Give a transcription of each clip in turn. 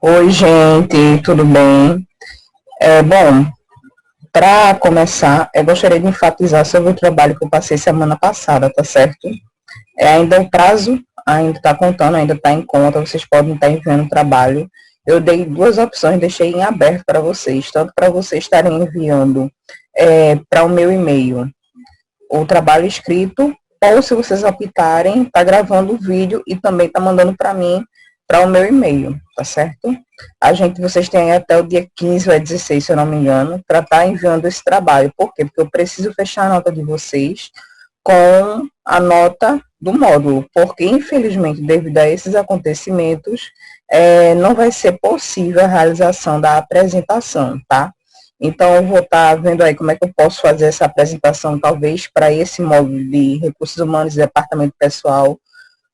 Oi, gente, tudo bem? Bom, para começar, eu gostaria de enfatizar sobre o trabalho que eu passei semana passada, tá certo? Ainda o prazo ainda está contando, ainda está em conta, vocês podem estar enviando o trabalho. Eu dei duas opções, deixei em aberto para vocês, tanto para vocês estarem enviando para o meu e-mail o trabalho escrito, ou se vocês optarem, tá gravando o vídeo e também tá mandando para mim, para o meu e-mail, tá certo? Vocês têm até o dia 15 ou 16, se eu não me engano, para estar enviando esse trabalho. Por quê? Porque eu preciso fechar a nota de vocês com a nota do módulo, porque infelizmente, devido a esses acontecimentos, não vai ser possível a realização da apresentação, tá? Então, eu vou estar vendo aí como é que eu posso fazer essa apresentação, talvez, para esse módulo de recursos humanos e departamento pessoal,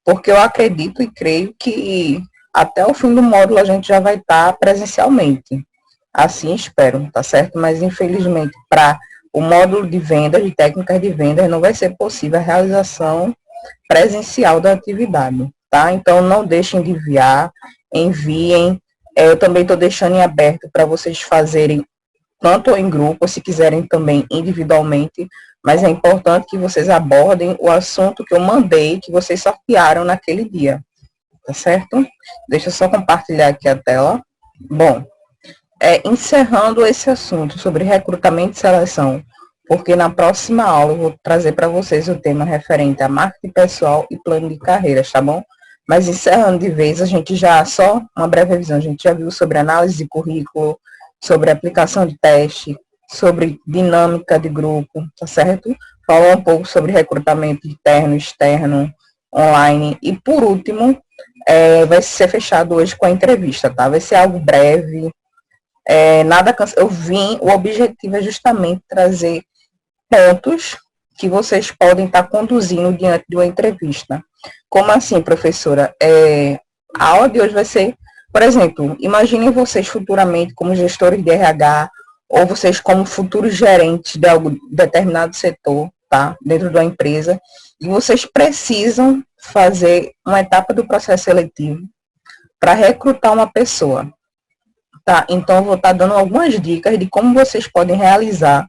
porque eu acredito e creio que até o fim do módulo a gente já vai estar presencialmente. Assim espero, tá certo? Mas, infelizmente, para o módulo de vendas, de técnicas de vendas, não vai ser possível a realização presencial da atividade, tá? Então, não deixem de enviar, enviem. Eu também estou deixando em aberto para vocês fazerem tanto em grupo, se quiserem também individualmente, mas é importante que vocês abordem o assunto que eu mandei, que vocês sortearam naquele dia, tá certo? Deixa eu só compartilhar aqui a tela. Bom, encerrando esse assunto sobre recrutamento e seleção, porque na próxima aula eu vou trazer para vocês o tema referente a marketing pessoal e plano de carreiras, tá bom? Mas encerrando de vez, a gente já, só uma breve revisão, a gente já viu sobre análise de currículo, sobre aplicação de teste, sobre dinâmica de grupo, tá certo? Falou um pouco sobre recrutamento interno, externo, online, e por último, vai ser fechado hoje com a entrevista, tá? Vai ser algo breve, eu vim, o objetivo é justamente trazer pontos que vocês podem estar conduzindo diante de uma entrevista. Como assim, professora? A aula de hoje vai ser, por exemplo, imaginem vocês futuramente como gestores de RH ou vocês como futuros gerentes de algum determinado setor, tá? Dentro da empresa, e vocês precisam fazer uma etapa do processo seletivo para recrutar uma pessoa. Tá, então eu vou estar dando algumas dicas de como vocês podem realizar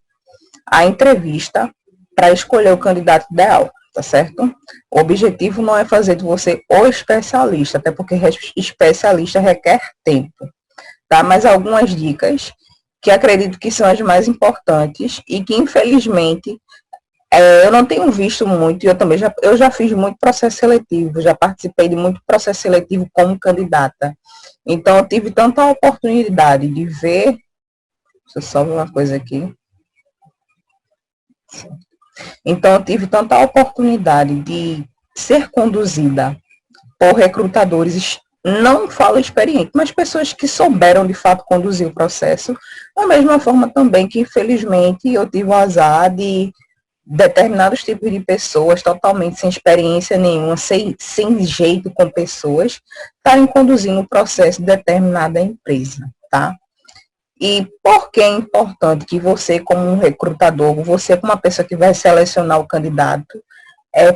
a entrevista para escolher o candidato ideal, tá certo? O objetivo não é fazer de você o especialista, até porque especialista requer tempo, tá? Mas algumas dicas que acredito que são as mais importantes e que infelizmente eu não tenho visto muito, e eu já fiz muito processo seletivo, já participei de muito processo seletivo como candidata. Então, eu tive tanta oportunidade de ver. Deixa eu só ver uma coisa aqui. Então, eu tive tanta oportunidade de ser conduzida por recrutadores, não falo experiente, mas pessoas que souberam de fato conduzir o processo, da mesma forma também que, infelizmente, eu tive o azar de determinados tipos de pessoas totalmente sem experiência nenhuma, sem jeito com pessoas, estarem conduzindo o processo de determinada empresa, tá? E por que é importante que você, como um recrutador, você como uma pessoa que vai selecionar o candidato,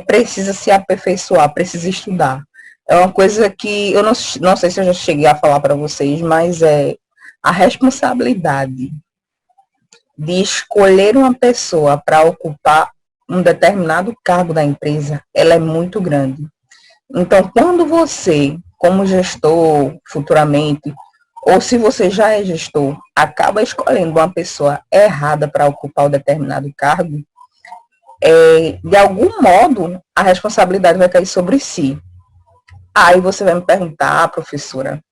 precisa se aperfeiçoar, precisa estudar. É uma coisa que eu não sei se eu já cheguei a falar para vocês, mas a responsabilidade de escolher uma pessoa para ocupar um determinado cargo da empresa, ela é muito grande. Então, quando você, como gestor, futuramente, ou se você já é gestor, acaba escolhendo uma pessoa errada para ocupar o determinado cargo, de algum modo, a responsabilidade vai cair sobre si. Aí você vai me perguntar, professora,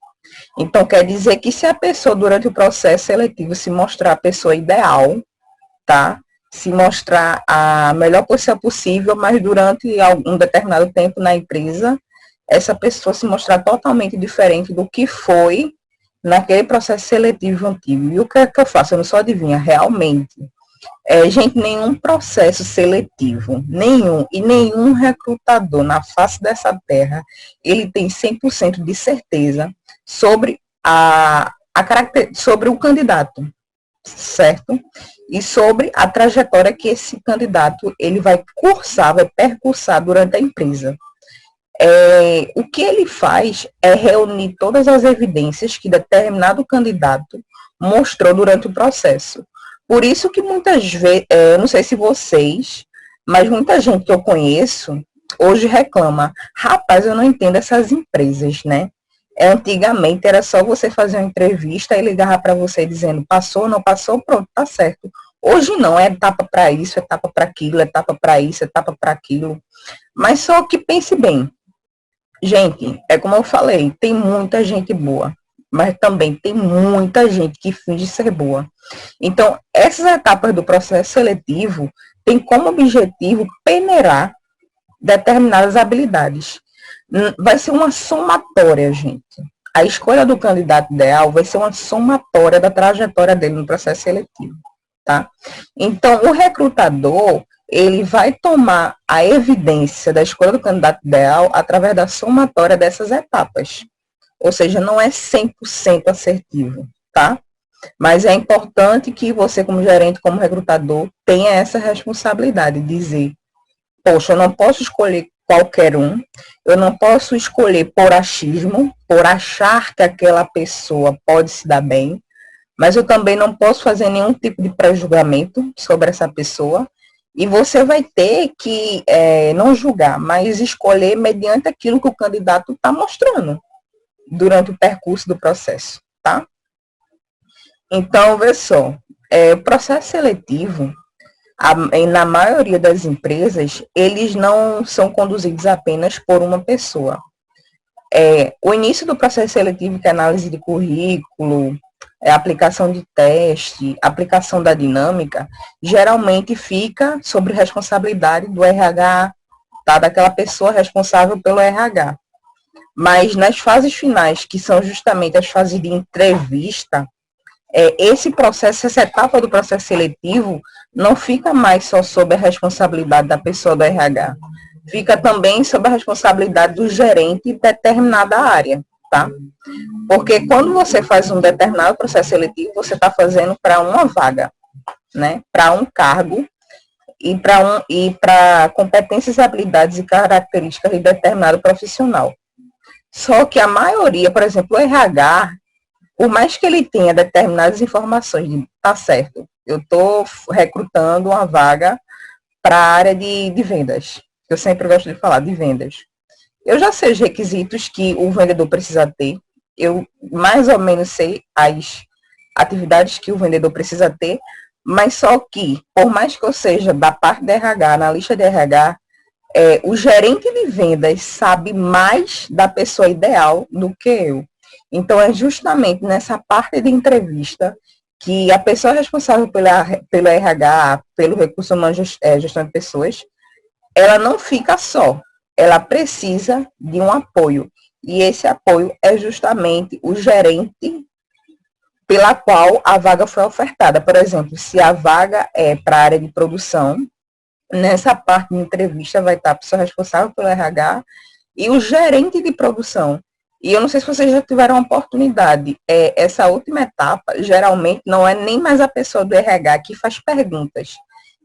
então quer dizer que se a pessoa, durante o processo seletivo, se mostrar a pessoa ideal, tá? Se mostrar a melhor pessoa possível, mas durante um determinado tempo na empresa, essa pessoa se mostrar totalmente diferente do que foi naquele processo seletivo antigo. E o que é que eu faço? Eu não só adivinha, realmente. Gente, nenhum processo seletivo, nenhum, e nenhum recrutador na face dessa terra, ele tem 100% de certeza sobre sobre o candidato, certo? E sobre a trajetória que esse candidato ele vai cursar, vai percursar durante a empresa. O que ele faz é reunir todas as evidências que determinado candidato mostrou durante o processo. Por isso que muitas vezes, eu não sei se vocês, mas muita gente que eu conheço hoje reclama, rapaz, eu não entendo essas empresas, né? Antigamente era só você fazer uma entrevista e ligava para você dizendo passou, não passou, pronto, tá certo. Hoje não, é etapa para isso, etapa para aquilo, etapa para isso, etapa para aquilo. Mas só que pense bem, gente, é como eu falei, tem muita gente boa, mas também tem muita gente que finge ser boa. Então, essas etapas do processo seletivo têm como objetivo peneirar determinadas habilidades. Vai ser uma somatória, gente. A escolha do candidato ideal vai ser uma somatória da trajetória dele no processo seletivo, tá? Então, o recrutador, ele vai tomar a evidência da escolha do candidato ideal através da somatória dessas etapas. Ou seja, não é 100% assertivo, tá? Mas é importante que você, como gerente, como recrutador, tenha essa responsabilidade de dizer, poxa, eu não posso escolher qualquer um, eu não posso escolher por achismo, por achar que aquela pessoa pode se dar bem, mas eu também não posso fazer nenhum tipo de pré-julgamento sobre essa pessoa, e você vai ter que não julgar, mas escolher mediante aquilo que o candidato está mostrando durante o percurso do processo, tá? Então, vê só, o processo seletivo, na maioria das empresas, eles não são conduzidos apenas por uma pessoa. O início do processo seletivo, que é análise de currículo, aplicação de teste, aplicação da dinâmica, geralmente fica sob responsabilidade do RH, tá? Daquela pessoa responsável pelo RH. Mas nas fases finais, que são justamente as fases de entrevista, esse processo, essa etapa do processo seletivo, não fica mais só sob a responsabilidade da pessoa do RH, fica também sob a responsabilidade do gerente de determinada área, tá? Porque quando você faz um determinado processo seletivo, você está fazendo para uma vaga, né? Para um cargo e para competências, habilidades e características de determinado profissional. Só que a maioria, por exemplo, o RH, por mais que ele tenha determinadas informações, de, tá certo, eu estou recrutando uma vaga para a área de vendas. Eu sempre gosto de falar de vendas. Eu já sei os requisitos que o vendedor precisa ter, eu mais ou menos sei as atividades que o vendedor precisa ter, mas só que, por mais que eu seja da parte de RH, analista de RH, o gerente de vendas sabe mais da pessoa ideal do que eu. Então, é justamente nessa parte de entrevista que a pessoa responsável pelo RH, pelo recurso humano, gestão de pessoas, ela não fica só, ela precisa de um apoio. E esse apoio é justamente o gerente pela qual a vaga foi ofertada. Por exemplo, se a vaga é para a área de produção, nessa parte de entrevista vai estar a pessoa responsável pelo RH e o gerente de produção. E eu não sei se vocês já tiveram a oportunidade, essa última etapa, geralmente, não é nem mais a pessoa do RH que faz perguntas.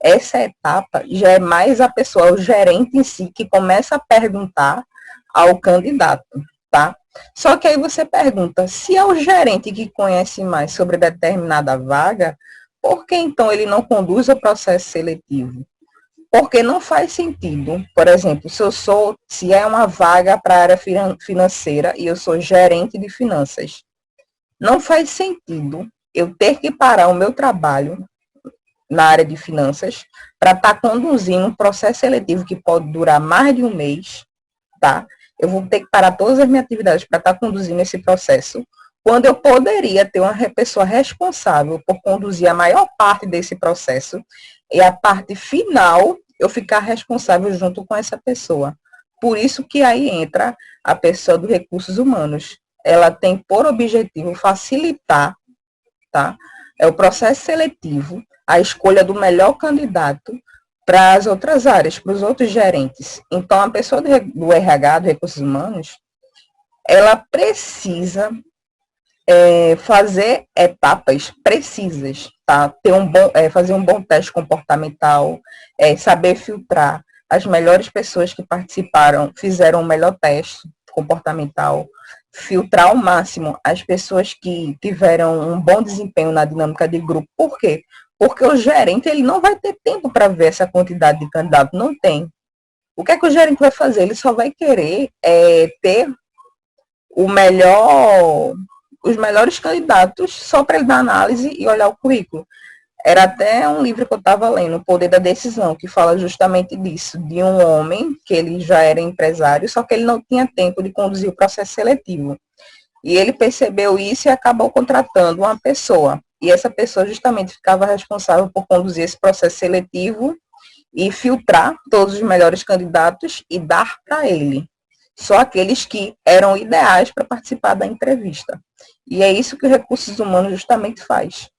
Essa etapa já é mais a pessoa, o gerente em si, que começa a perguntar ao candidato, tá? Só que aí você pergunta, se é o gerente que conhece mais sobre determinada vaga, por que então ele não conduz o processo seletivo? Porque não faz sentido, por exemplo, se é uma vaga para a área financeira e eu sou gerente de finanças, não faz sentido eu ter que parar o meu trabalho na área de finanças para estar conduzindo um processo seletivo que pode durar mais de um mês, tá? eu vou ter que parar todas as minhas atividades para estar conduzindo esse processo, quando eu poderia ter uma pessoa responsável por conduzir a maior parte desse processo e a parte final eu ficar responsável junto com essa pessoa. Por isso que aí entra a pessoa dos recursos humanos. Ela tem por objetivo facilitar, tá? É o processo seletivo, a escolha do melhor candidato para as outras áreas, para os outros gerentes. Então, a pessoa do RH, do recursos humanos, ela precisa fazer etapas precisas, tá? Fazer um bom teste comportamental, saber filtrar as melhores pessoas que participaram, fizeram o melhor teste comportamental, filtrar ao máximo as pessoas que tiveram um bom desempenho na dinâmica de grupo. Por quê? Porque o gerente ele não vai ter tempo para ver essa quantidade de candidatos, não tem. O que é que o gerente vai fazer? Ele só vai querer ter o melhor, os melhores candidatos só para ele dar análise e olhar o currículo. Era até um livro que eu estava lendo, O Poder da Decisão, que fala justamente disso, de um homem que ele já era empresário, só que ele não tinha tempo de conduzir o processo seletivo. E ele percebeu isso e acabou contratando uma pessoa. E essa pessoa justamente ficava responsável por conduzir esse processo seletivo e filtrar todos os melhores candidatos e dar para ele só aqueles que eram ideais para participar da entrevista. E é isso que o Recursos Humanos justamente faz.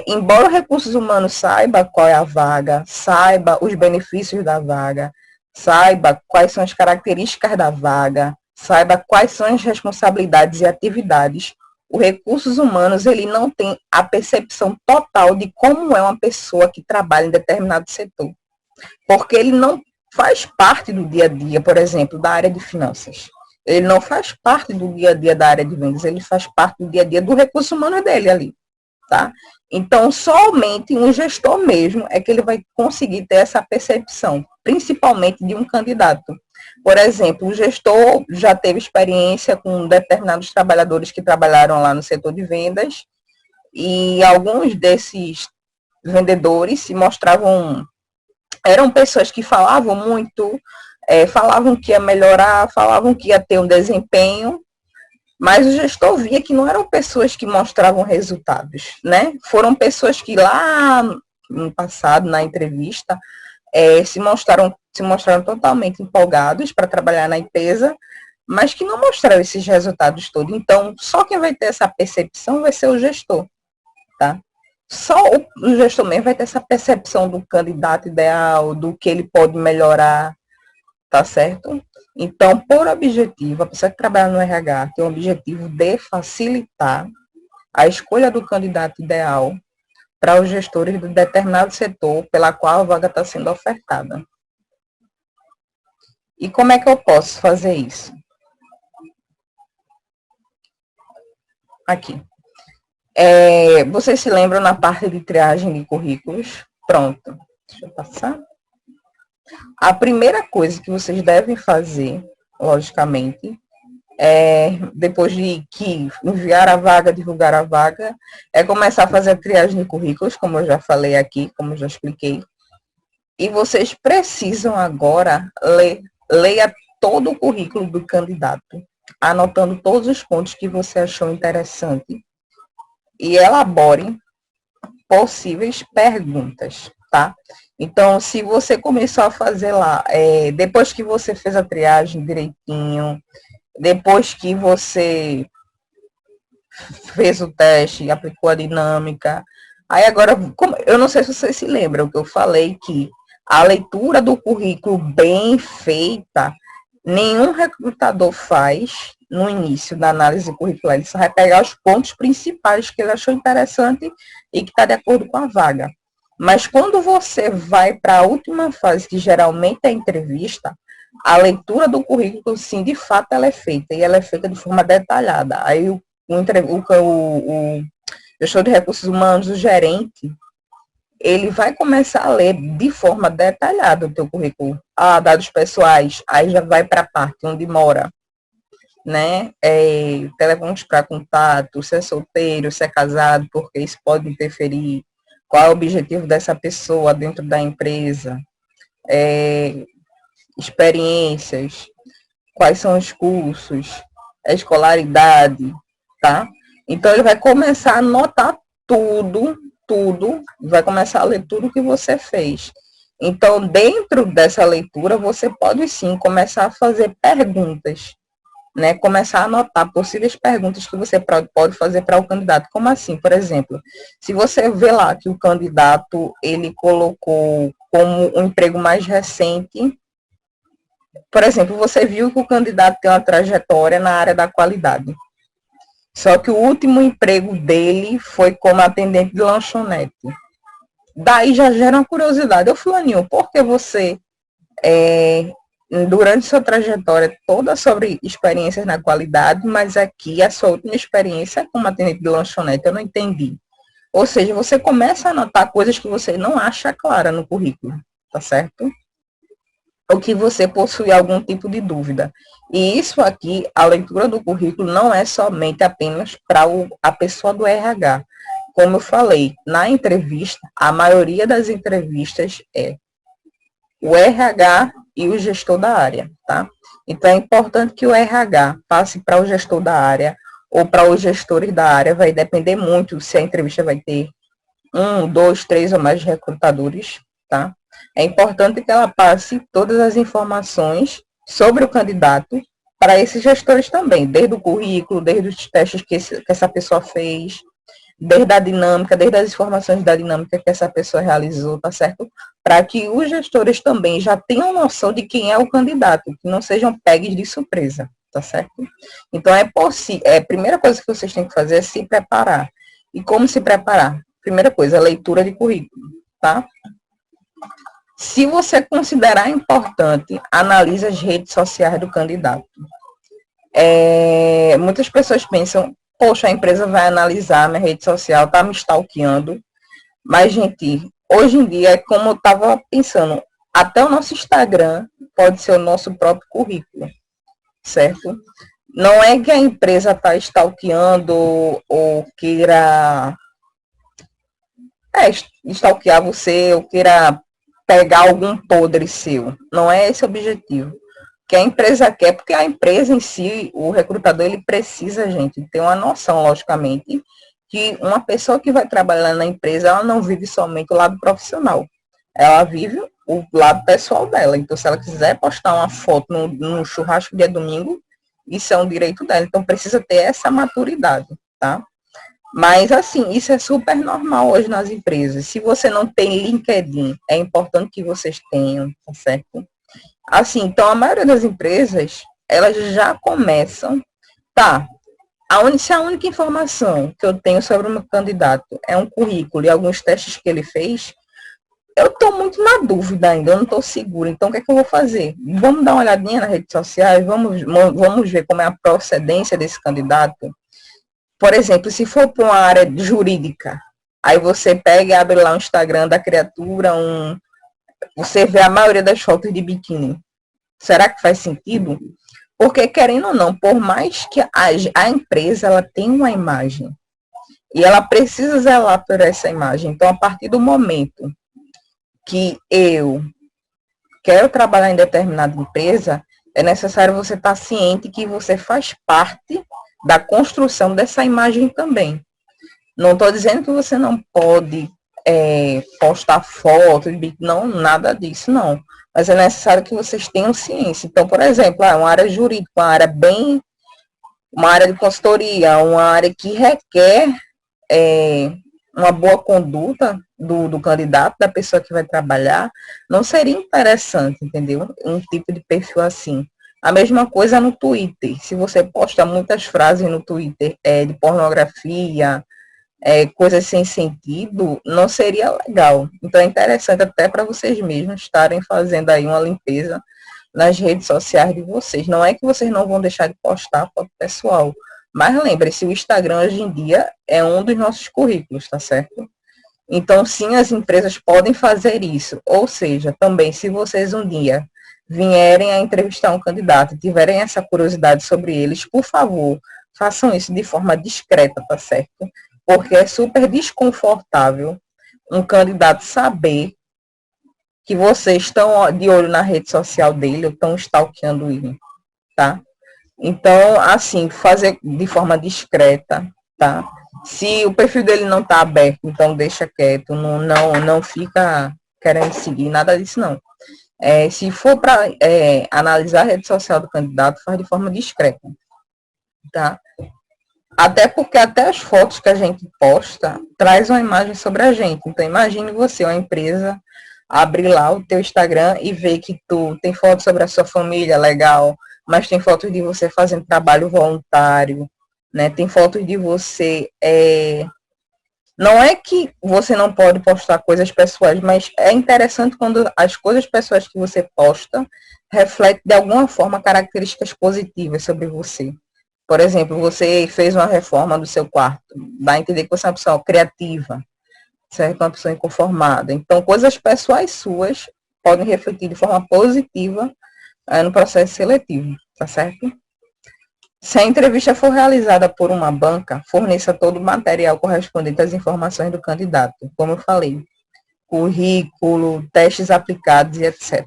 Embora o Recursos Humanos saiba qual é a vaga, saiba os benefícios da vaga, saiba quais são as características da vaga, saiba quais são as responsabilidades e atividades, o Recursos Humanos ele não tem a percepção total de como é uma pessoa que trabalha em determinado setor. Porque ele não faz parte do dia a dia, por exemplo, da área de finanças. Ele não faz parte do dia a dia da área de vendas, ele faz parte do dia a dia do recurso humano dele ali, tá? Então, somente um gestor mesmo é que ele vai conseguir ter essa percepção, principalmente de um candidato. Por exemplo, o gestor já teve experiência com determinados trabalhadores que trabalharam lá no setor de vendas e alguns desses vendedores se mostravam eram pessoas que falavam muito, falavam que ia melhorar, falavam que ia ter um desempenho, mas o gestor via que não eram pessoas que mostravam resultados, né? Foram pessoas que lá no passado, na entrevista, se mostraram totalmente empolgados para trabalhar na empresa, mas que não mostraram esses resultados todos. Então, só quem vai ter essa percepção vai ser o gestor, tá? Só o gestor mesmo vai ter essa percepção do candidato ideal, do que ele pode melhorar, tá certo? Então, por objetivo, a pessoa que trabalha no RH tem o objetivo de facilitar a escolha do candidato ideal para os gestores de determinado setor pela qual a vaga está sendo ofertada. E como é que eu posso fazer isso? Aqui. Vocês se lembram na parte de triagem de currículos? Pronto. Deixa eu passar. A primeira coisa que vocês devem fazer, logicamente, depois de que enviar a vaga, divulgar a vaga, é começar a fazer a triagem de currículos, como eu já falei aqui, como eu já expliquei. E vocês precisam agora leia todo o currículo do candidato, anotando todos os pontos que você achou interessante e elabore possíveis perguntas, tá? Então, se você começou a fazer lá, depois que você fez a triagem direitinho, depois que você fez o teste, aplicou a dinâmica, aí agora, eu não sei se vocês se lembram que eu falei que a leitura do currículo bem feita, nenhum recrutador faz no início da análise curricular. Ele só vai pegar os pontos principais que ele achou interessante e que está de acordo com a vaga. Mas quando você vai para a última fase, que geralmente é a entrevista, a leitura do currículo, sim, de fato, ela é feita. E ela é feita de forma detalhada. Aí o gestor de recursos humanos, o gerente, ele vai começar a ler de forma detalhada o teu currículo. Dados pessoais, aí já vai para a parte onde mora, né? Telefones para contato, se é solteiro, se é casado, porque isso pode interferir. Qual é o objetivo dessa pessoa dentro da empresa? Experiências. quais são os cursos, a escolaridade, tá? Então, ele vai começar a anotar tudo, vai começar a ler tudo que você fez. Então, dentro dessa leitura, você pode sim começar a fazer perguntas, né? Começar a anotar possíveis perguntas que você pode fazer para o candidato. Como assim? Por exemplo, se você vê lá que o candidato, ele colocou como um emprego mais recente, por exemplo, você viu que o candidato tem uma trajetória na área da qualidade. Só que o último emprego dele foi como atendente de lanchonete. Daí já gera uma curiosidade. Ô, fulaninho, por que você, durante sua trajetória toda sobre experiências na qualidade, mas aqui a sua última experiência é como atendente de lanchonete? Eu não entendi. Ou seja, você começa a anotar coisas que você não acha clara no currículo, tá certo? Ou que você possui algum tipo de dúvida. E isso aqui, a leitura do currículo, não é somente apenas para a pessoa do RH. Como eu falei, na entrevista, a maioria das entrevistas é o RH e o gestor da área, tá? Então, é importante que o RH passe para o gestor da área ou para os gestores da área, vai depender muito se a entrevista vai ter um, dois, três ou mais recrutadores, tá? É importante que ela passe todas as informações sobre o candidato para esses gestores também, desde o currículo, desde os testes que essa pessoa fez, desde a dinâmica, desde as informações da dinâmica que essa pessoa realizou, tá certo? Para que os gestores também já tenham noção de quem é o candidato, que não sejam pegues de surpresa, tá certo? Então, é possível, a primeira coisa que vocês têm que fazer é se preparar. E como se preparar? Primeira coisa, leitura de currículo, tá? Se você considerar importante, analise as redes sociais do candidato. Muitas pessoas pensam, poxa, a empresa vai analisar minha rede social, tá me stalkeando. Mas, gente, hoje em dia, é como eu estava pensando, até o nosso Instagram pode ser o nosso próprio currículo, certo? Não é que a empresa está stalkeando ou queira stalkear você ou queira pegar algum podre seu. Não é esse o objetivo. Que a empresa quer, porque a empresa em si, o recrutador, ele precisa, gente, ter uma noção, logicamente, que uma pessoa que vai trabalhar na empresa, ela não vive somente o lado profissional. Ela vive o lado pessoal dela. Então, se ela quiser postar uma foto no churrasco de domingo, isso é um direito dela. Então, precisa ter essa maturidade, tá? Mas, assim, isso é super normal hoje nas empresas. Se você não tem LinkedIn, é importante que vocês tenham, tá certo? Assim, então, a maioria das empresas, elas já começam, tá, se a única informação que eu tenho sobre o meu candidato é um currículo e alguns testes que ele fez, eu estou muito na dúvida ainda, eu não estou segura. Então, o que é que eu vou fazer? Vamos dar uma olhadinha nas redes sociais, vamos ver como é a procedência desse candidato. Por exemplo, se for para uma área jurídica, aí você pega e abre lá o Instagram da criatura, você vê a maioria das fotos de biquíni. Será que faz sentido? Porque, querendo ou não, por mais que a empresa ela tem uma imagem e ela precisa zelar por essa imagem. Então, a partir do momento que eu quero trabalhar em determinada empresa, é necessário você estar ciente que você faz parte da construção dessa imagem também. Não estou dizendo que você não pode postar fotos, não, nada disso, não. Mas é necessário que vocês tenham ciência. Então, por exemplo, uma área jurídica, uma área de consultoria, uma área que requer uma boa conduta do candidato, da pessoa que vai trabalhar, não seria interessante, entendeu? Um tipo de perfil assim. A mesma coisa no Twitter. Se você posta muitas frases no Twitter de pornografia, coisas sem sentido, não seria legal. Então é interessante até para vocês mesmos estarem fazendo aí uma limpeza nas redes sociais de vocês. Não é que vocês não vão deixar de postar foto pessoal, mas lembre-se, o Instagram hoje em dia é um dos nossos currículos, tá certo? Então, sim, as empresas podem fazer isso. Ou seja, também, se vocês um dia vierem a entrevistar um candidato e tiverem essa curiosidade sobre eles, por favor, façam isso de forma discreta, tá certo? Porque é super desconfortável um candidato saber que vocês estão de olho na rede social dele ou estão stalkeando ele. tá? Então, assim, fazer de forma discreta, tá? Se o perfil dele não está aberto, então deixa quieto, não fica querendo seguir, nada disso não. Se for para analisar a rede social do candidato, faz de forma discreta, tá? Até porque até as fotos que a gente posta traz uma imagem sobre a gente. Então, imagine você, uma empresa, abrir lá o teu Instagram e ver que tu tem fotos sobre a sua família, legal, mas tem fotos de você fazendo trabalho voluntário, né? Tem fotos de você. Não é que você não pode postar coisas pessoais, mas é interessante quando as coisas pessoais que você posta refletem de alguma forma características positivas sobre você. Por exemplo, você fez uma reforma do seu quarto, dá a entender que você é uma pessoa criativa, certo? Uma pessoa inconformada. Então, coisas pessoais suas podem refletir de forma positiva no processo seletivo, tá certo? Se a entrevista for realizada por uma banca, forneça todo o material correspondente às informações do candidato, como eu falei, currículo, testes aplicados e etc.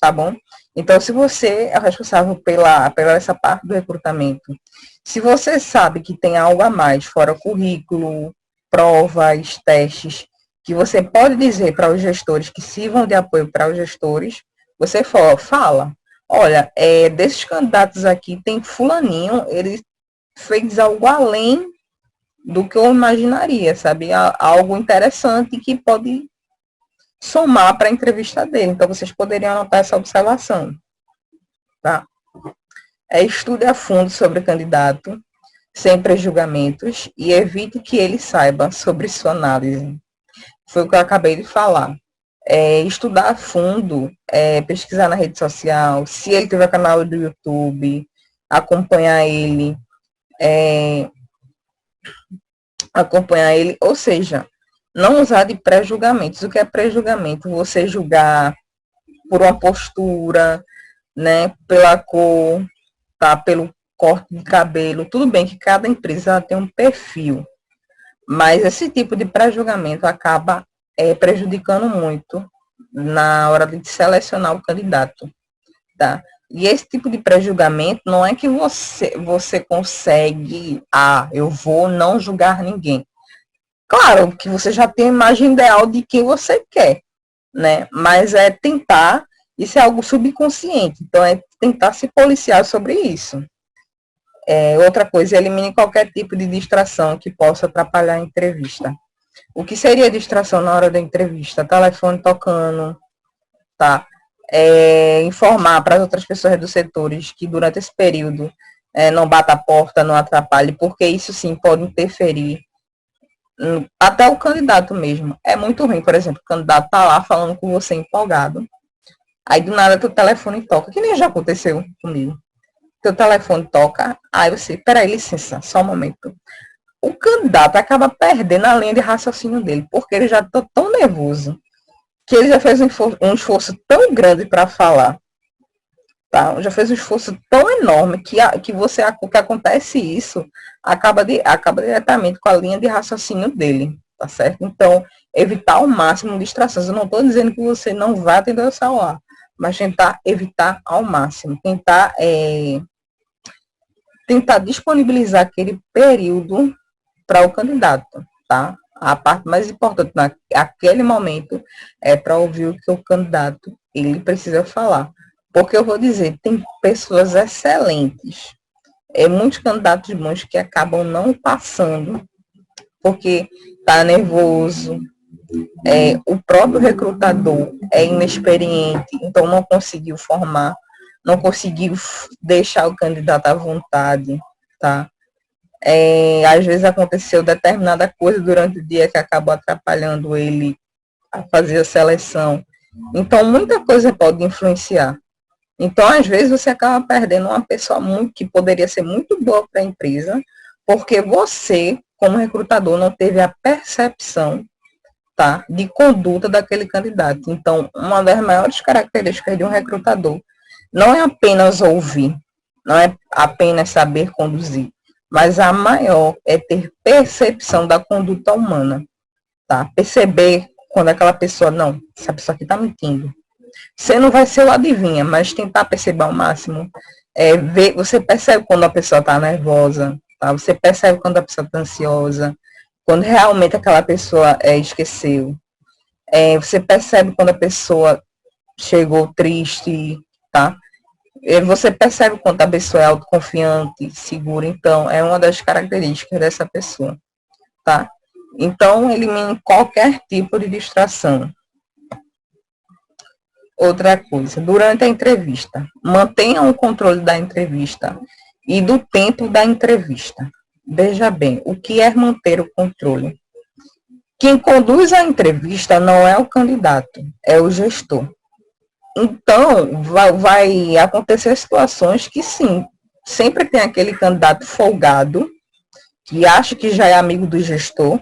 Tá bom? Então, se você é responsável pela essa parte do recrutamento, se você sabe que tem algo a mais, fora currículo, provas, testes, que você pode dizer para os gestores que sirvam de apoio para os gestores, você fala, olha, desses candidatos aqui tem fulaninho, ele fez algo além do que eu imaginaria, sabe? Algo interessante que pode somar para a entrevista dele. Então, vocês poderiam anotar essa observação, tá? Estude a fundo sobre o candidato, sem prejulgamentos, e evite que ele saiba sobre sua análise. Foi o que eu acabei de falar. Estudar a fundo, pesquisar na rede social, se ele tiver canal do YouTube, acompanhar ele, ou seja, não usar de pré-julgamentos. O que é pré-julgamento? Você julgar por uma postura, né, pela cor, tá, pelo corte de cabelo. Tudo bem que cada empresa tem um perfil, mas esse tipo de pré-julgamento acaba prejudicando muito na hora de selecionar o candidato, tá? E esse tipo de pré-julgamento não é que você consegue, eu vou não julgar ninguém. Claro que você já tem a imagem ideal de quem você quer, né? Mas é tentar, isso é algo subconsciente, então é tentar se policiar sobre isso. Outra coisa, elimine qualquer tipo de distração que possa atrapalhar a entrevista. O que seria distração na hora da entrevista? Telefone tocando, tá? Informar para as outras pessoas dos setores que durante esse período não bata a porta, não atrapalhe, porque isso sim pode interferir até o candidato mesmo. É muito ruim, por exemplo, o candidato tá lá falando com você empolgado, aí do nada teu telefone toca, que nem já aconteceu comigo. Teu telefone toca, aí você, peraí, licença, só um momento. O candidato acaba perdendo a linha de raciocínio dele, porque ele já está tão nervoso, que ele já fez um esforço tão grande para falar, tá? Já fez um esforço tão enorme que que acontece isso, acaba diretamente com a linha de raciocínio dele, tá certo? Então, evitar ao máximo distrações. Eu não estou dizendo que você não vai atender o celular, mas tentar evitar ao máximo, tentar disponibilizar aquele período para o candidato, tá? A parte mais importante naquele momento é para ouvir o que o candidato ele precisa falar. Porque eu vou dizer, tem pessoas excelentes, muitos candidatos bons que acabam não passando, porque está nervoso, o próprio recrutador é inexperiente, então não conseguiu formar, não conseguiu deixar o candidato à vontade, tá? Às vezes aconteceu determinada coisa durante o dia que acabou atrapalhando ele a fazer a seleção. Então, muita coisa pode influenciar. Então, às vezes, você acaba perdendo uma pessoa que poderia ser muito boa para a empresa, porque você, como recrutador, não teve a percepção, tá, de conduta daquele candidato. Então, uma das maiores características de um recrutador não é apenas ouvir, não é apenas saber conduzir, mas a maior é ter percepção da conduta humana, tá? Perceber quando aquela pessoa, não, essa pessoa aqui tá mentindo. Você não vai ser o adivinha, mas tentar perceber ao máximo Você percebe quando a pessoa está nervosa, tá? Você percebe quando a pessoa está ansiosa, quando realmente aquela pessoa esqueceu. Você percebe quando a pessoa chegou triste, tá? Você percebe quando a pessoa é autoconfiante, segura. Então, é uma das características dessa pessoa, tá? Então, elimine qualquer tipo de distração. Outra coisa, durante a entrevista, mantenha o controle da entrevista e do tempo da entrevista. Veja bem, o que é manter o controle? Quem conduz a entrevista não é o candidato, é o gestor. Então, vai acontecer situações que sim, sempre tem aquele candidato folgado, que acha que já é amigo do gestor,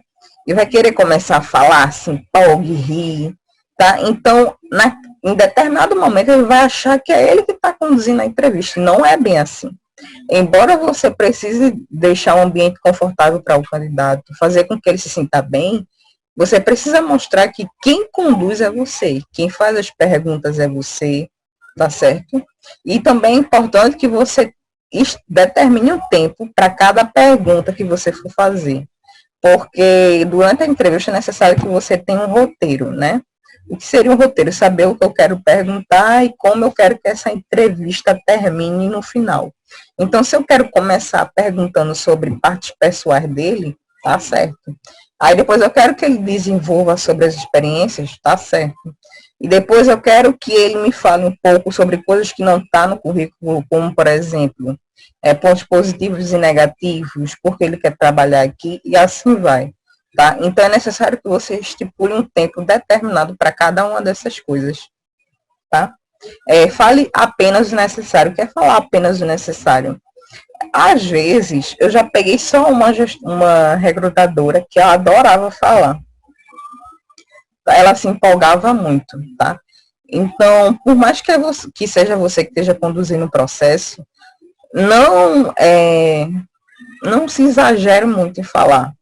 e vai querer começar a falar, se empolgue, rir, tá? Então, em determinado momento, ele vai achar que é ele que está conduzindo a entrevista. Não é bem assim. Embora você precise deixar um ambiente confortável para o candidato, fazer com que ele se sinta bem, você precisa mostrar que quem conduz é você, quem faz as perguntas é você, tá certo? E também é importante que você determine o tempo para cada pergunta que você for fazer, porque durante a entrevista é necessário que você tenha um roteiro, né? O que seria um roteiro? Saber o que eu quero perguntar e como eu quero que essa entrevista termine no final. Então, se eu quero começar perguntando sobre partes pessoais dele, tá certo. Aí depois eu quero que ele desenvolva sobre as experiências, tá certo. E depois eu quero que ele me fale um pouco sobre coisas que não estão no currículo, como, por exemplo, pontos positivos e negativos, porque ele quer trabalhar aqui, e assim vai. Tá? Então é necessário que você estipule um tempo determinado para cada uma dessas coisas. Tá? Fale apenas o necessário. Quer falar apenas o necessário? Às vezes, eu já peguei só uma recrutadora que ela adorava falar. Ela se empolgava muito, tá? Então, por mais que seja você que esteja conduzindo o processo, não, não se exagere muito em falar.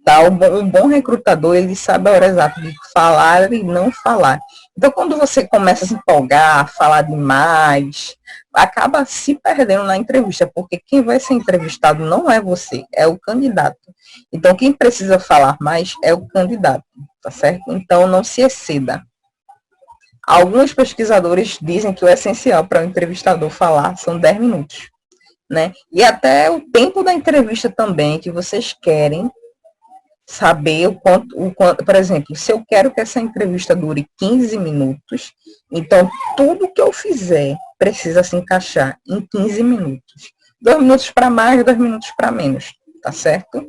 Tá? Um bom recrutador, ele sabe a hora exata de falar e não falar. Então, quando você começa a se empolgar, falar demais, acaba se perdendo na entrevista, porque quem vai ser entrevistado não é você, é o candidato. Então, quem precisa falar mais é o candidato, tá certo? Então, não se exceda. Alguns pesquisadores dizem que o essencial para o entrevistador falar são 10 minutos, né? E até o tempo da entrevista também, que vocês querem saber o quanto, por exemplo, se eu quero que essa entrevista dure 15 minutos, então tudo que eu fizer precisa se encaixar em 15 minutos. 2 minutos para mais, 2 minutos para menos, tá certo?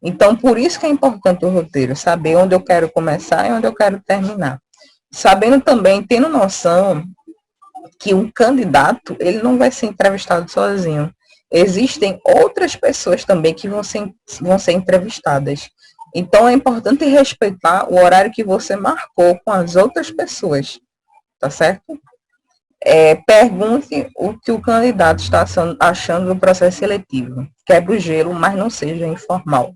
Então, por isso que é importante o roteiro, saber onde eu quero começar e onde eu quero terminar. Sabendo também, tendo noção que um candidato, ele não vai ser entrevistado sozinho. Existem outras pessoas também que vão ser entrevistadas. Então, é importante respeitar o horário que você marcou com as outras pessoas, tá certo? Pergunte o que o candidato está achando do processo seletivo. Quebre o gelo, mas não seja informal.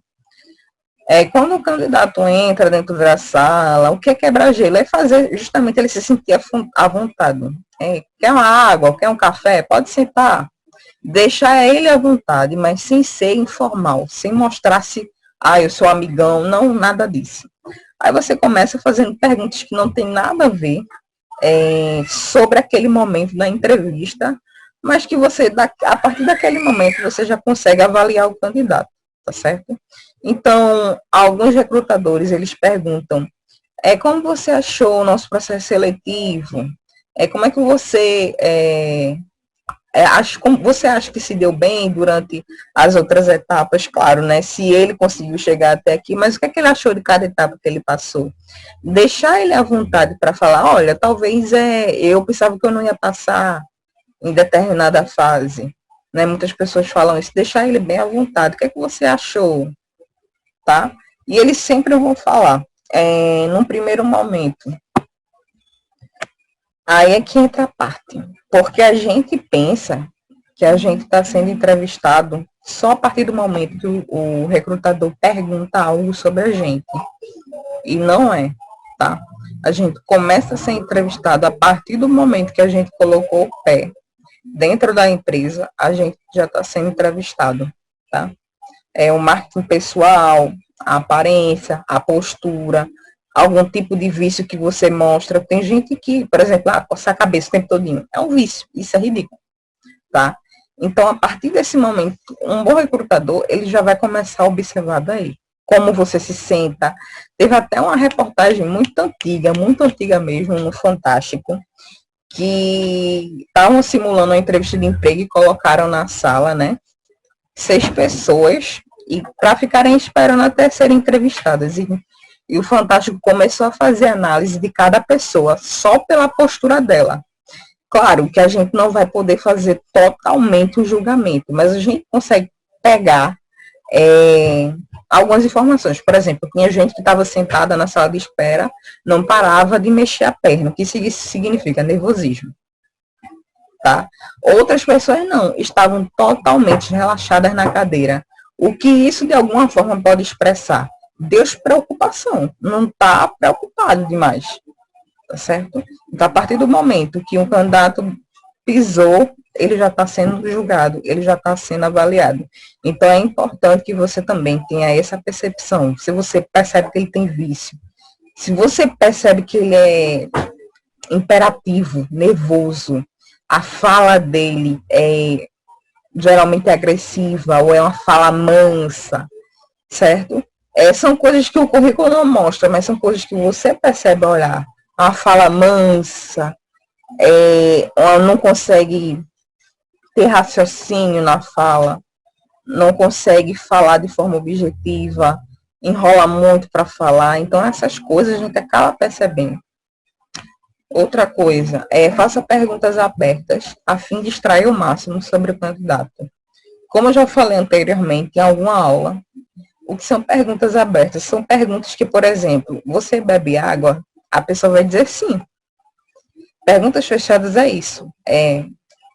Quando o candidato entra dentro da sala, o que é quebrar gelo? É fazer justamente ele se sentir à vontade. Quer uma água, quer um café? Pode sentar. Deixar ele à vontade, mas sem ser informal, sem mostrar-se, eu sou amigão, não, nada disso. Aí você começa fazendo perguntas que não tem nada a ver sobre aquele momento da entrevista, mas que você, a partir daquele momento, você já consegue avaliar o candidato, tá certo? Então, alguns recrutadores, eles perguntam, como você achou o nosso processo seletivo? Como é que você como você acha que se deu bem durante as outras etapas? Claro, né? Se ele conseguiu chegar até aqui, mas o que é que ele achou de cada etapa que ele passou? Deixar ele à vontade para falar, olha, talvez eu pensava que eu não ia passar em determinada fase. Né? Muitas pessoas falam isso, deixar ele bem à vontade. O que é que você achou? Tá? E eles sempre vão falar, num primeiro momento. Aí é que entra a parte, porque a gente pensa que a gente está sendo entrevistado só a partir do momento que o recrutador pergunta algo sobre a gente. E não é, tá? A gente começa a ser entrevistado a partir do momento que a gente colocou o pé dentro da empresa, a gente já está sendo entrevistado, tá? O marketing pessoal, a aparência, a postura, algum tipo de vício que você mostra. Tem gente que, por exemplo, coçar a cabeça o tempo todinho. É um vício, isso é ridículo, tá? Então, a partir desse momento, um bom recrutador, ele já vai começar a observar daí como você se senta. Teve até uma reportagem muito antiga mesmo, no Fantástico, que estavam simulando uma entrevista de emprego e colocaram na sala, né, 6 pessoas e para ficarem esperando até serem entrevistadas. E o Fantástico começou a fazer análise de cada pessoa só pela postura dela. Claro que a gente não vai poder fazer totalmente o julgamento, mas a gente consegue pegar algumas informações. Por exemplo, tinha gente que estava sentada na sala de espera, não parava de mexer a perna, o que significa nervosismo. Tá? Outras pessoas não, estavam totalmente relaxadas na cadeira. O que isso de alguma forma pode expressar? Despreocupação, não está preocupado demais, tá certo? Então, a partir do momento que um candidato pisou, ele já está sendo julgado, ele já está sendo avaliado. Então, é importante que você também tenha essa percepção. Se você percebe que ele tem vício, se você percebe que ele é imperativo, nervoso, a fala dele é geralmente agressiva ou é uma fala mansa, certo? São coisas que o currículo não mostra, mas são coisas que você percebe olhar. Uma fala mansa, não consegue ter raciocínio na fala, não consegue falar de forma objetiva, enrola muito para falar. Então, essas coisas a gente acaba percebendo. Outra coisa, faça perguntas abertas a fim de extrair o máximo sobre o candidato. Como eu já falei anteriormente em alguma aula, o que são perguntas abertas? São perguntas que, por exemplo, você bebe água, a pessoa vai dizer sim. Perguntas fechadas é isso,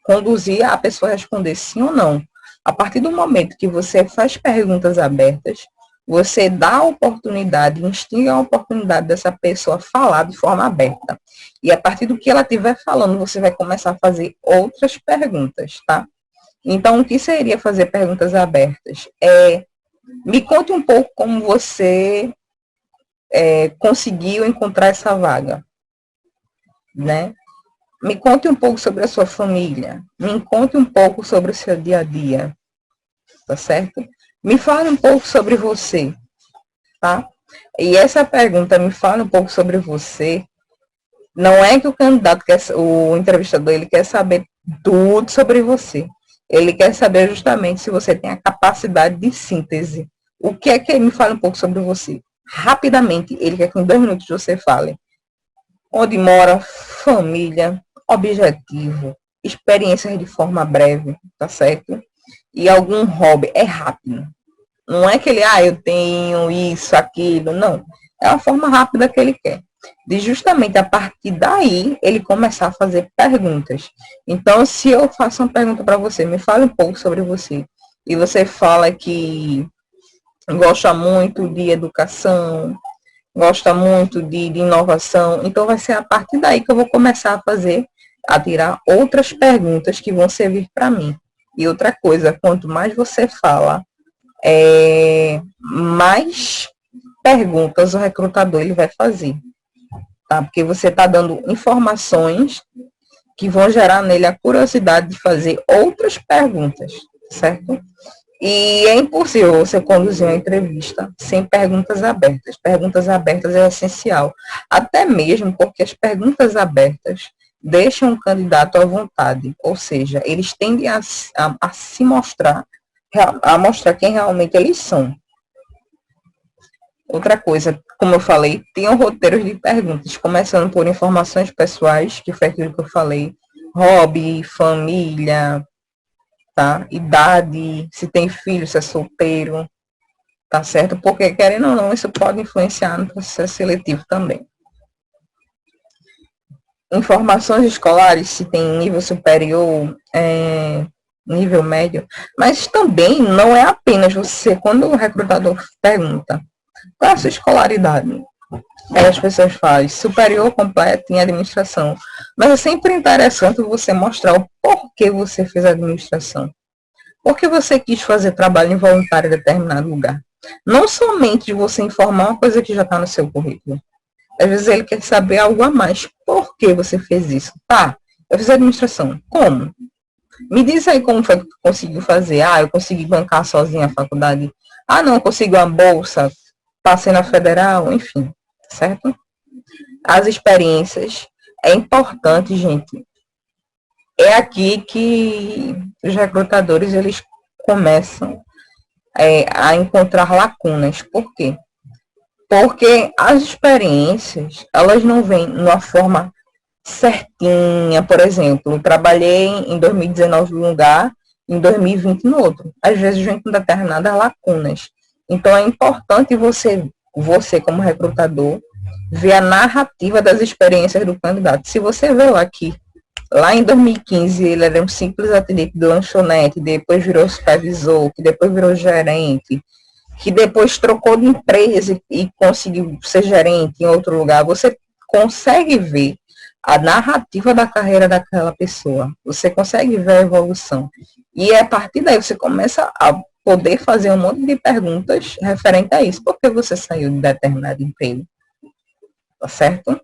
conduzir a pessoa a responder sim ou não. A partir do momento que você faz perguntas abertas, você dá a oportunidade, instiga a oportunidade dessa pessoa falar de forma aberta. E a partir do que ela estiver falando, você vai começar a fazer outras perguntas, tá? Então, o que seria fazer perguntas abertas? Me conte um pouco como você conseguiu encontrar essa vaga, né? Me conte um pouco sobre a sua família. Me conte um pouco sobre o seu dia a dia, tá certo? Me fale um pouco sobre você, tá? E essa pergunta, me fale um pouco sobre você, não é que o candidato, o entrevistador, ele quer saber tudo sobre você. Ele quer saber justamente se você tem a capacidade de síntese. O que é que me fala um pouco sobre você? Rapidamente, ele quer que em 2 minutos você fale. Onde mora, família, objetivo, experiências de forma breve, tá certo? E algum hobby, é rápido. Não é que ele, eu tenho isso, aquilo, não. É uma forma rápida que ele quer. De justamente a partir daí, ele começar a fazer perguntas. Então, se eu faço uma pergunta para você, me fale um pouco sobre você. E você fala que gosta muito de educação, gosta muito de inovação. Então, vai ser a partir daí que eu vou começar a tirar outras perguntas que vão servir para mim. E outra coisa, quanto mais você fala, mais perguntas o recrutador ele vai fazer. Tá? Porque você está dando informações que vão gerar nele a curiosidade de fazer outras perguntas, certo? E é impossível você conduzir uma entrevista sem perguntas abertas. Perguntas abertas é essencial. Até mesmo porque as perguntas abertas deixam o candidato à vontade. Ou seja, eles tendem a se mostrar, a mostrar quem realmente eles são. Outra coisa, como eu falei, tenham roteiros de perguntas, começando por informações pessoais, que foi aquilo que eu falei, hobby, família, tá? Idade, se tem filho, se é solteiro, tá certo? Porque, querendo ou não, isso pode influenciar no processo seletivo também. Informações escolares, se tem nível superior, nível médio, mas também não é apenas você, quando o recrutador pergunta, qual é a sua escolaridade? Aí as pessoas falam superior completo em administração. Mas é sempre interessante você mostrar o porquê você fez a administração. Por que você quis fazer trabalho involuntário em determinado lugar? Não somente de você informar uma coisa que já está no seu currículo. Às vezes ele quer saber algo a mais. Por que você fez isso? Tá, eu fiz administração. Como? Me diz aí como foi que tu conseguiu fazer. Ah, eu consegui bancar sozinha a faculdade. Ah, não, eu consegui uma bolsa, passei na federal, enfim, certo? As experiências. É importante, gente. É aqui que os recrutadores eles começam a encontrar lacunas. Por quê? Porque as experiências, elas não vêm numa forma certinha. Por exemplo, eu trabalhei em 2019 num lugar, em 2020 no outro. Às vezes vem com determinadas lacunas. Então é importante você como recrutador, ver a narrativa das experiências do candidato. Se você vê lá em 2015 ele era um simples atendente de lanchonete, depois virou supervisor, que depois virou gerente, que depois trocou de empresa e conseguiu ser gerente em outro lugar, você consegue ver a narrativa da carreira daquela pessoa. Você consegue ver a evolução. E a partir daí você começa a poder fazer um monte de perguntas referente a isso. Por que você saiu de determinado emprego? Tá certo?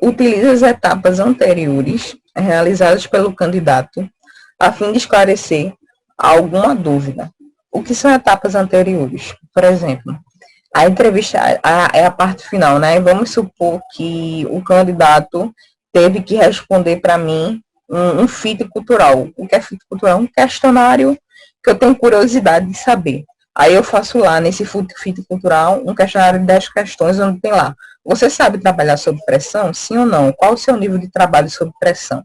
Utilize as etapas anteriores realizadas pelo candidato a fim de esclarecer alguma dúvida. O que são etapas anteriores? Por exemplo, a entrevista é a parte final, né? Vamos supor que o candidato teve que responder para mim um fit cultural. O que é fit cultural? Um questionário que eu tenho curiosidade de saber. Aí eu faço lá, nesse fit cultural, um questionário de 10 questões, onde tem lá. Você sabe trabalhar sob pressão? Sim ou não? Qual o seu nível de trabalho sob pressão?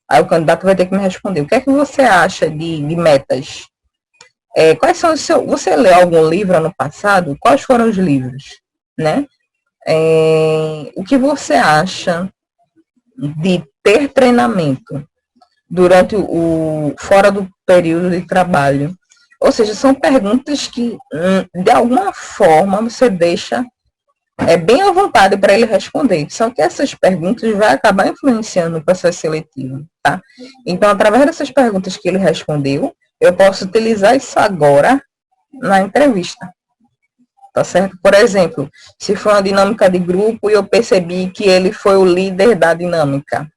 Aí o candidato vai ter que me responder. O que é que você acha de metas? Quais são os seus... Você leu algum livro ano passado? Quais foram os livros? Né? O que você acha de ter treinamento durante fora do período de trabalho? Ou seja, são perguntas que, de alguma forma, você deixa bem à vontade para ele responder. Só que essas perguntas vão acabar influenciando no processo seletivo, tá? Então, através dessas perguntas que ele respondeu, eu posso utilizar isso agora na entrevista, tá certo? Por exemplo, se for uma dinâmica de grupo e eu percebi que ele foi o líder da dinâmica,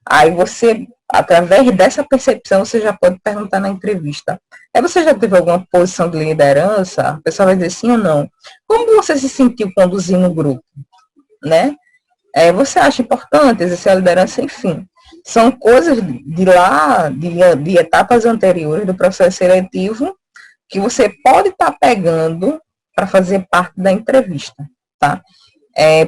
aí você, através dessa percepção, você já pode perguntar na entrevista. Você já teve alguma posição de liderança? A pessoa vai dizer sim ou não. Como você se sentiu conduzindo o grupo? Né? Você acha importante exercer a liderança? Enfim, são coisas de etapas anteriores do processo seletivo que você pode estar pegando para fazer parte da entrevista, tá?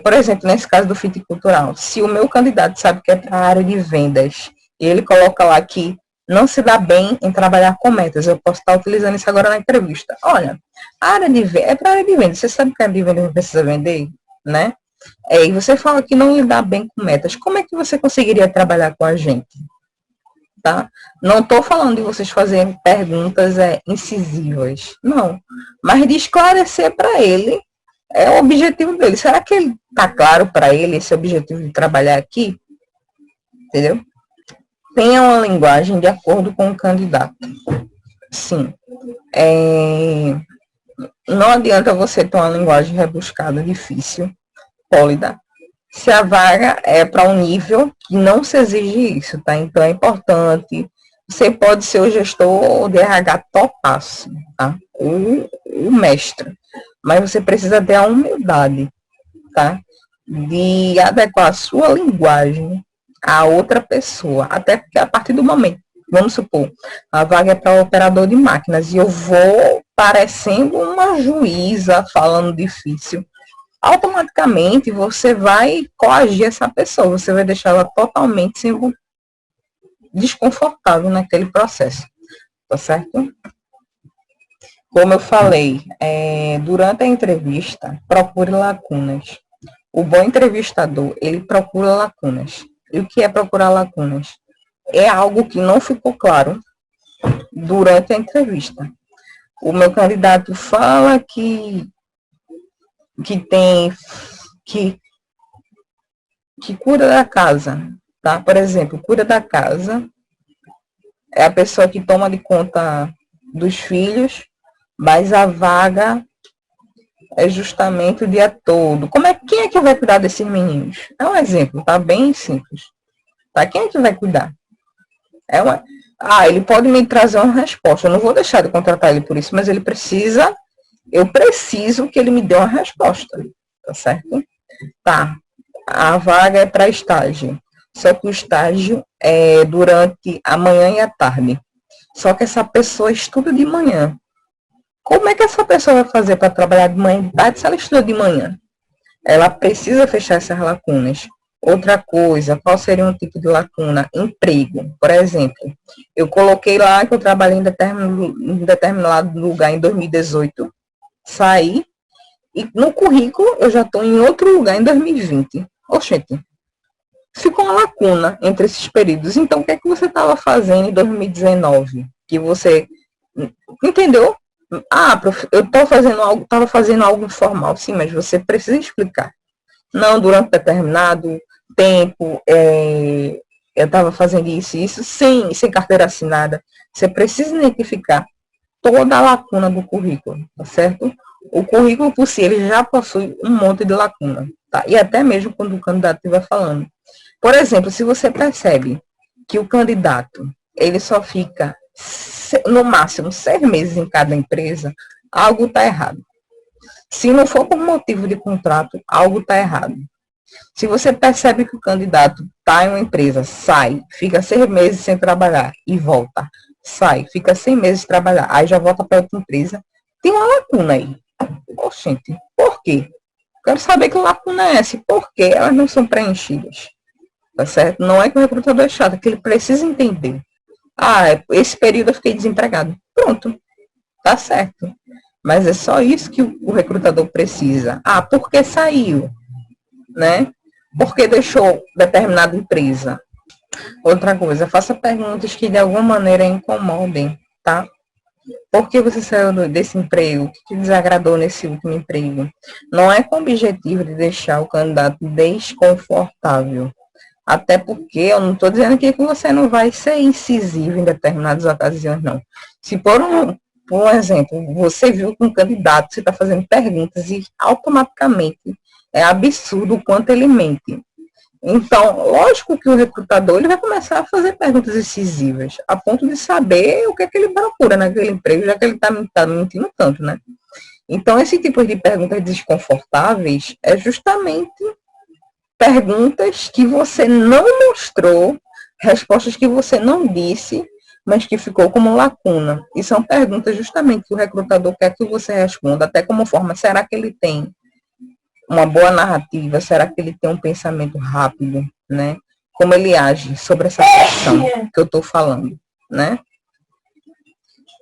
Por exemplo, nesse caso do fit cultural, se o meu candidato sabe que é para a área de vendas, e ele coloca lá que não se dá bem em trabalhar com metas, eu posso estar utilizando isso agora na entrevista. Olha, a área de vendas é para a área de vendas, você sabe que a área de vendas precisa vender, né? E você fala que não lhe dá bem com metas, como é que você conseguiria trabalhar com a gente? Tá? Não estou falando de vocês fazerem perguntas incisivas, não, mas de esclarecer para ele o objetivo dele. Será que ele está claro para ele esse objetivo de trabalhar aqui? Entendeu? Tenha uma linguagem de acordo com o candidato. Sim. Não adianta você ter uma linguagem rebuscada, difícil, pólida, se a vaga é para um nível que não se exige isso, tá? Então é importante. Você pode ser o gestor de RH topaço, tá? O mestre. Mas você precisa ter a humildade, tá? De adequar a sua linguagem a outra pessoa. Até porque a partir do momento, vamos supor, a vaga é para operador de máquinas e eu vou parecendo uma juíza falando difícil, automaticamente você vai coagir essa pessoa, você vai deixar ela totalmente desconfortável naquele processo, tá certo? Como eu falei, durante a entrevista, procure lacunas. O bom entrevistador, ele procura lacunas. E o que é procurar lacunas? É algo que não ficou claro durante a entrevista. O meu candidato fala que que tem, que, que cuida da casa, tá? Por exemplo, cuida da casa, é a pessoa que toma de conta dos filhos, mas a vaga é justamente o dia todo. Quem é que vai cuidar desses meninos? É um exemplo, tá? Bem simples. Tá? Quem é que vai cuidar? É uma... ele pode me trazer uma resposta. Eu não vou deixar de contratar ele por isso, mas eu preciso que ele me dê uma resposta. Tá certo? Tá. A vaga é para estágio. Só que o estágio é durante a manhã e a tarde. Só que essa pessoa estuda de manhã. Como é que essa pessoa vai fazer para trabalhar de manhã e de tarde se ela estuda de manhã? Ela precisa fechar essas lacunas. Outra coisa, qual seria um tipo de lacuna? Emprego, por exemplo. Eu coloquei lá que eu trabalhei em determinado lugar em 2018, saí, e no currículo eu já estou em outro lugar em 2020. Oxente, ficou uma lacuna entre esses períodos. Então, o que é que você estava fazendo em 2019? Que você entendeu? Eu estava fazendo algo informal, sim, mas você precisa explicar. Não, durante determinado tempo, eu estava fazendo isso, sem carteira assinada. Você precisa identificar toda a lacuna do currículo, tá certo? O currículo por si, ele já possui um monte de lacuna, tá? E até mesmo quando o candidato estiver falando. Por exemplo, se você percebe que o candidato, ele só fica, no máximo, 6 meses em cada empresa, algo está errado. Se não for por motivo de contrato, algo está errado. Se você percebe que o candidato está em uma empresa, sai, fica 6 meses sem trabalhar e volta, sai, fica 6 meses sem trabalhar, aí já volta para outra empresa, tem uma lacuna aí. Oxente, por quê? Quero saber que lacuna é essa, por que elas não são preenchidas, tá certo? Não é que o recrutador é chato, é que ele precisa entender. Esse período eu fiquei desempregado. Pronto, tá certo. Mas é só isso que o recrutador precisa. Por que saiu? Né? Porque deixou determinada empresa. Outra coisa, faça perguntas que de alguma maneira incomodem, tá? Por que você saiu desse emprego? O que te desagradou nesse último emprego? Não é com o objetivo de deixar o candidato desconfortável. Até porque eu não estou dizendo aqui que você não vai ser incisivo em determinadas ocasiões, não. Se por um exemplo, você viu que um candidato, você está fazendo perguntas e automaticamente é absurdo o quanto ele mente. Então, lógico que o recrutador ele vai começar a fazer perguntas incisivas, a ponto de saber o que é que ele procura naquele emprego, já que ele está mentindo tanto, né? Então, esse tipo de perguntas desconfortáveis é justamente perguntas que você não mostrou, respostas que você não disse, mas que ficou como lacuna. E são perguntas justamente que o recrutador quer que você responda, até como forma, será que ele tem uma boa narrativa? Será que ele tem um pensamento rápido, né? Como ele age sobre essa questão que eu estou falando, né?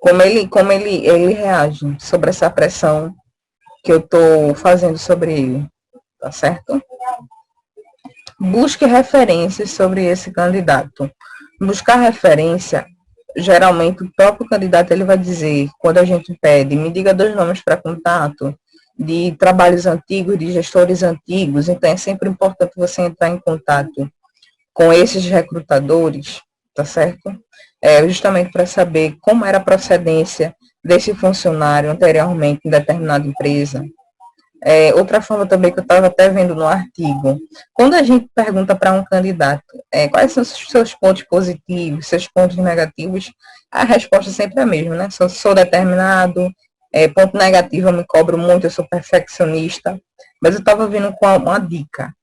Como ele reage sobre essa pressão que eu estou fazendo sobre ele, tá certo? Busque referências sobre esse candidato. Buscar referência, geralmente o próprio candidato ele vai dizer, quando a gente pede, me diga 2 nomes para contato, de trabalhos antigos, de gestores antigos, então é sempre importante você entrar em contato com esses recrutadores, tá certo? Justamente para saber como era a procedência desse funcionário anteriormente em determinada empresa. Outra forma também que eu estava até vendo no artigo, quando a gente pergunta para um candidato quais são os seus pontos positivos, seus pontos negativos, a resposta sempre é a mesma, né? Sou determinado, ponto negativo, eu me cobro muito, eu sou perfeccionista, mas eu estava vindo com uma dica.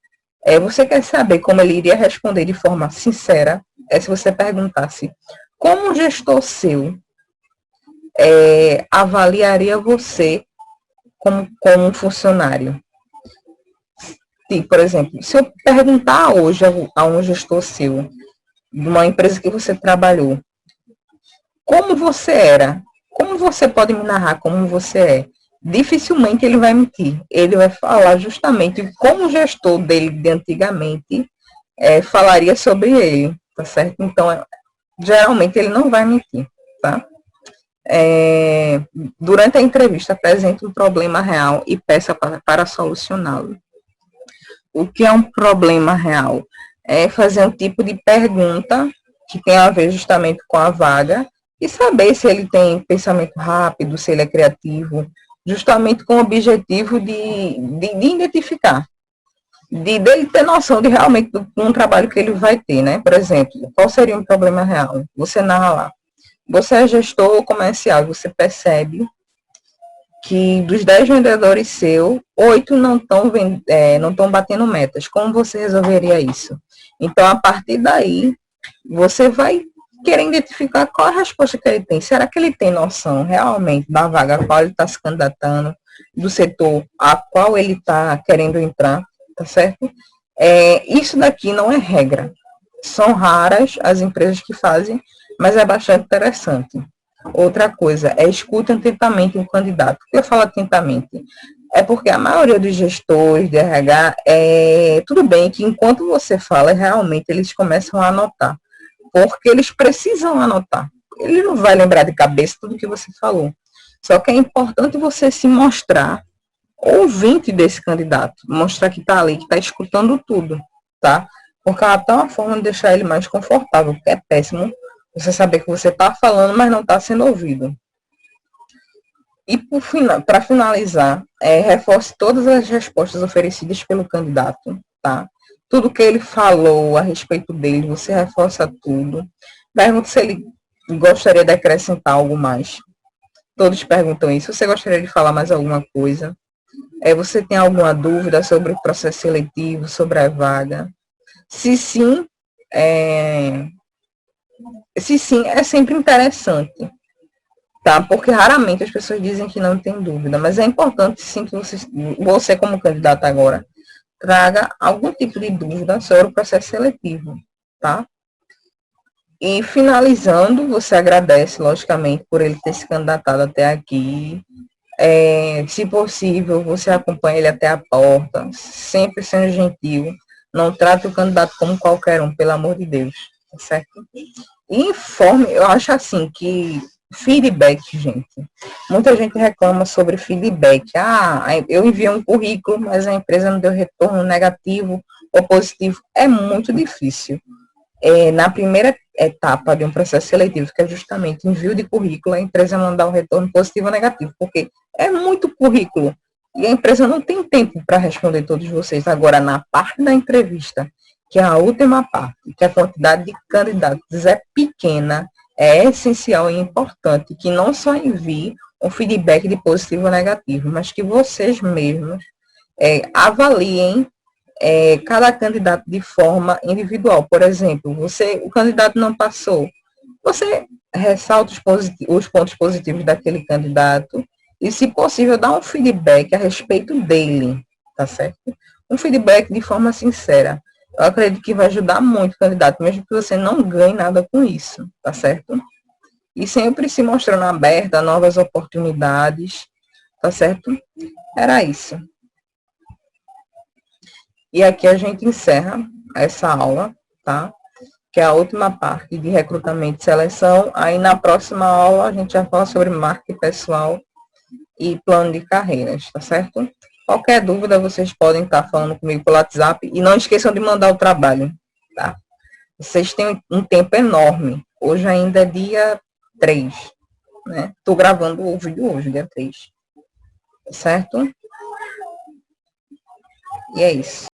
Você quer saber como ele iria responder de forma sincera? Se você perguntasse, como um gestor seu avaliaria você como um funcionário? Tipo, por exemplo, se eu perguntar hoje a um gestor seu, de uma empresa que você trabalhou, como você era? Como você pode me narrar como você é? Dificilmente ele vai mentir. Ele vai falar justamente como o gestor dele de antigamente falaria sobre ele, tá certo? Então, geralmente ele não vai mentir, tá? exemplo, durante a entrevista, apresente um problema real e peça para solucioná-lo. O que é um problema real? É fazer um tipo de pergunta que tem a ver justamente com a vaga e saber se ele tem pensamento rápido, se ele é criativo, justamente com o objetivo de identificar, dele ter noção de realmente um trabalho que ele vai ter, né? Por exemplo, qual seria um problema real? Você narra lá. Você é gestor comercial, você percebe que dos 10 vendedores seus, 8 não estão batendo metas. Como você resolveria isso? Então, a partir daí, você vai querer identificar qual a resposta que ele tem. Será que ele tem noção realmente da vaga a qual ele está se candidatando, do setor a qual ele está querendo entrar, tá certo? Isso daqui não é regra. São raras as empresas que fazem, mas é bastante interessante. Outra coisa, escute atentamente o candidato. Por que eu falo atentamente? É porque a maioria dos gestores de RH, tudo bem que enquanto você fala, realmente eles começam a anotar. Porque eles precisam anotar. Ele não vai lembrar de cabeça tudo que você falou. Só que é importante você se mostrar ouvinte desse candidato. Mostrar que está ali, que está escutando tudo, tá? Porque ela tá uma forma de deixar ele mais confortável, porque é péssimo você saber que você está falando, mas não está sendo ouvido. E para finalizar, reforce todas as respostas oferecidas pelo candidato, tá? Tudo que ele falou a respeito dele, você reforça tudo. Pergunta se ele gostaria de acrescentar algo mais. Todos perguntam isso. Você gostaria de falar mais alguma coisa? Você tem alguma dúvida sobre o processo seletivo, sobre a vaga? Se sim, é sempre interessante, tá? Porque raramente as pessoas dizem que não tem dúvida, mas é importante sim que você como candidato agora, traga algum tipo de dúvida sobre o processo seletivo, tá? E finalizando, você agradece, logicamente, por ele ter se candidatado até aqui. Se possível, você acompanha ele até a porta, sempre sendo gentil. Não trate o candidato como qualquer um, pelo amor de Deus, tá certo? E informe, eu acho assim, que feedback, gente. Muita gente reclama sobre feedback. Eu enviei um currículo, mas a empresa não deu retorno negativo ou positivo. É muito difícil. Na primeira etapa de um processo seletivo, que é justamente envio de currículo, a empresa mandar um retorno positivo ou negativo, porque é muito currículo. E a empresa não tem tempo para responder todos vocês. Agora, na parte da entrevista, que é a última parte, que a quantidade de candidatos é pequena, é essencial e importante que não só envie um feedback de positivo ou negativo, mas que vocês mesmos avaliem cada candidato de forma individual. Por exemplo, o candidato não passou, você ressalta os pontos positivos daquele candidato e, se possível, dá um feedback a respeito dele, tá certo? Um feedback de forma sincera. Eu acredito que vai ajudar muito o candidato, mesmo que você não ganhe nada com isso, tá certo? E sempre se mostrando aberta a novas oportunidades, tá certo? Era isso. E aqui a gente encerra essa aula, tá? Que é a última parte de recrutamento e seleção. Aí na próxima aula a gente já fala sobre marketing pessoal e plano de carreiras, tá certo? Qualquer dúvida vocês podem estar falando comigo pelo WhatsApp e não esqueçam de mandar o trabalho, tá? Vocês têm um tempo enorme. Hoje ainda é dia 3, né? Estou gravando o vídeo hoje, dia 3, certo? E é isso.